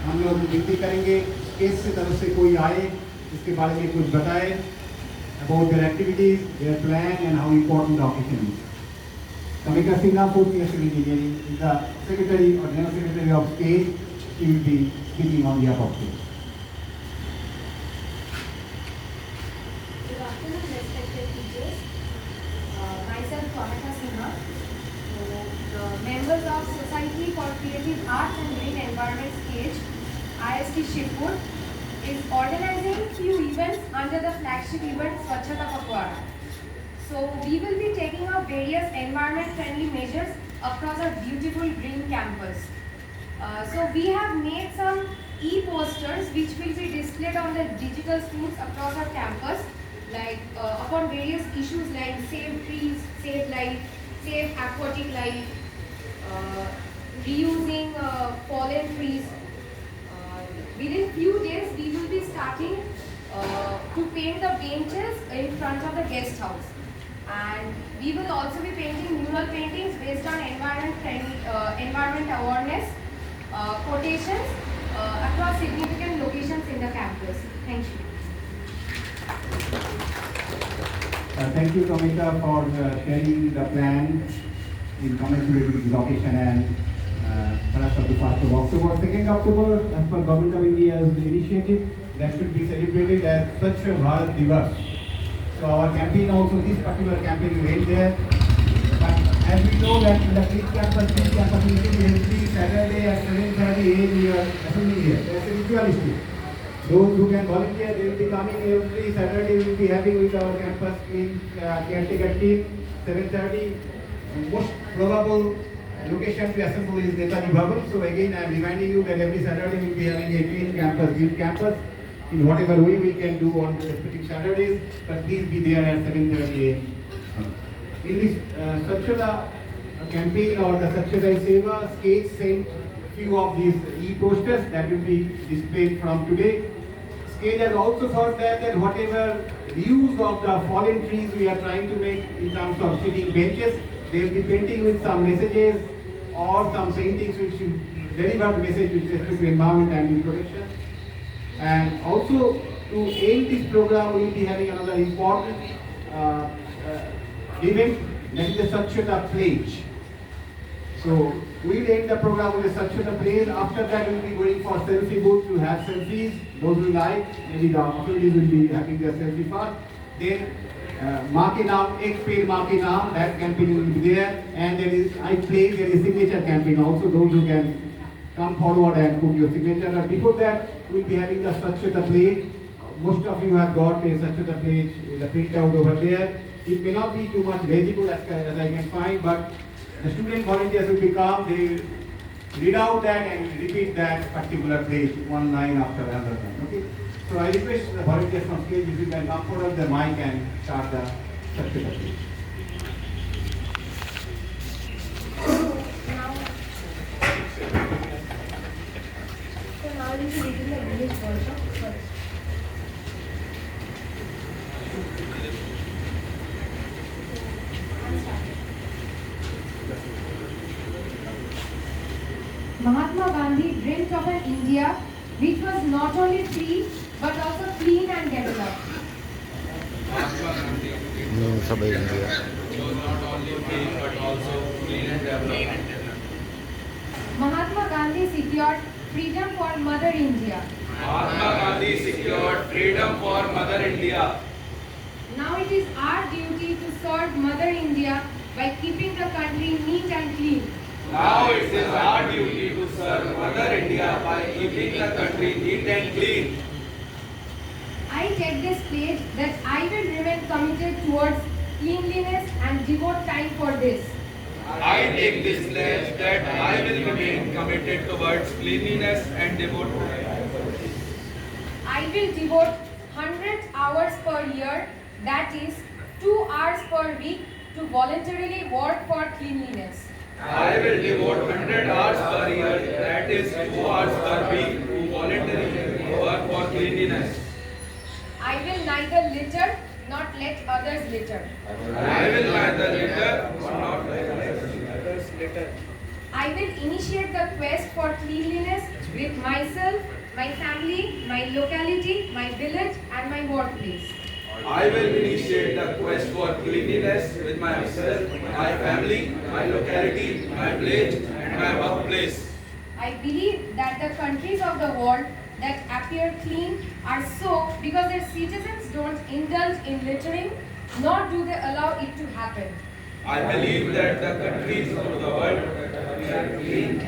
हम लोग विनती करेंगे केस से तरफ से कोई आए इसके बारे में कुछ बताए about their activities, their plan and how important the occasion is. Kamika Sinha, 4th year civil engineering, is the secretary or general secretary of state. She will be speaking on behalf of state. Good afternoon, respected teachers. Myself, Kamika Sinha, the members of Society for Creative Arts and Green Environment SCAGE, IST Shipwood, is organizing few events under the flagship event Swachhata Pakhwara. So we will be taking up various environment-friendly measures across our beautiful green campus. So we have made some e-posters which will be displayed on the digital screens across our campus, like upon various issues like save trees, save life, save aquatic life, reusing fallen trees. Within few days, we will be starting to paint the benches in front of the guest house, and we will also be painting mural paintings based on environment awareness quotations across significant locations in the campus. Thank you. Thank you, Kamika, for sharing the plan in commensurate with this occasion and perhaps of the 1st of October. 2nd October, as per Government of India's initiative, that should be celebrated as Swachh Bharat Divas. So our campaign also, this particular campaign will end there. But as we know that in the Creek campus meeting every Saturday at 7:30 AM we are assembling here. That's a ritualistic. Those who can volunteer, they will be coming every Saturday. We will be having with our campus clean caretaker team, 7:30. Most probable location to assemble is Netaji Bhavan. So again, I am reminding you that every Saturday we will be having a clean campus, green campus, in whatever way we can do on respective Saturdays. But please be there at 7:30 AM. In this Swachhata campaign or the Swachhata Seva, SCAGE sent few of these e-posters that will be displayed from today. SCAGE has also thought that whatever use of the fallen trees we are trying to make in terms of sitting benches, they will be painting with some messages or some paintings which deliver the message with respect to environment and protection. And also to end this program, we will be having another important event, that is the Swachhata Pledge. So we will end the program with a Swachhata Pledge. After that, we will be going for selfie booth to have selfies. Those who like, maybe the authorities will be having their selfie first. Then Maa Ke Naam, Ek Ped Maa Ke Naam, that campaign will be there. And there is, I pledge, there is signature campaign also, those who can come forward and put your signature. But before that, we will be having the Swachhata Pledge. Most of you have got a Swachhata Pledge, the printout over there. It may not be too much legible as I can find, but the student volunteers will become, they will read out that and repeat that particular pledge one line after another line. Okay? So I request the volunteers from SCAGE if you can come forward the mic and start the Swachhata Pledge. Now we will be reading the English version first. Mahatma Gandhi dreamt of an India which was not only free but also clean and developed. Sabha India. was not only free but also clean and developed. Mahatma Gandhi secured freedom for Mother India. Mahatma Gandhi secured freedom for Mother India. Now it is our duty to serve Mother India by keeping the country neat and clean. Now it is our duty to serve Mother India by keeping the country neat and clean. I take this pledge that I will remain committed towards cleanliness and devote time for this. I take this pledge that I will remain committed towards cleanliness and devote time for this. I will devote 100 hours per year, that is 2 hours per week, to voluntarily work for cleanliness. I will devote 100 hours per year, that is 2 hours per week, to voluntarily work for cleanliness. I will neither litter nor let others litter. I will neither litter nor let others litter. I will initiate the quest for cleanliness with myself, my family, my locality, my village and my workplace. I will initiate the quest for cleanliness with myself, my family, my locality, my village and my workplace. I believe that the countries of the world that appear clean are so because their citizens don't indulge in littering, nor do they allow it to happen. I believe that the countries of the world are clean.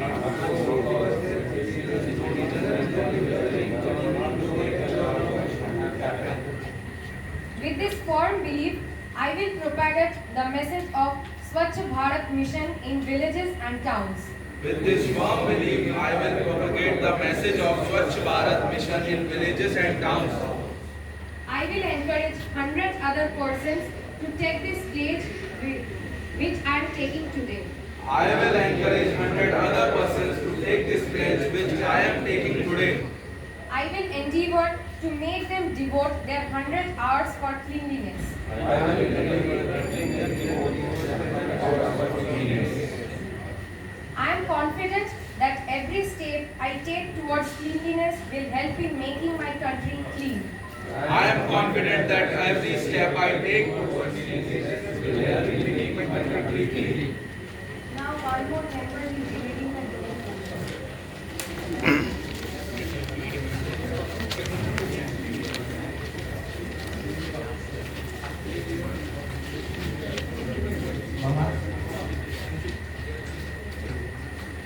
With this firm belief, I will propagate the message of Swachh Bharat mission in villages and towns. With this firm belief, I will propagate the message of Swachh Bharat mission in villages and towns. I will encourage 100 other persons to take this pledge which I am taking today. I will encourage 100 other persons to take this pledge which I am taking today. I will endeavor to make them devote their 100 hours for cleanliness. I am confident that every step I take towards cleanliness will help in making my country clean. I am confident that every step I take towards cleanliness will help in making my country clean. Now one more member will be reading the debate motion.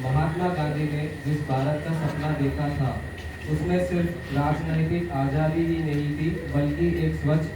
Mahatma Gandhi ने जिस भारत का सपना देखा था उसमें सिर्फ राजनैतिक आजादी ही नहीं थी बल्कि एक स्वच्छ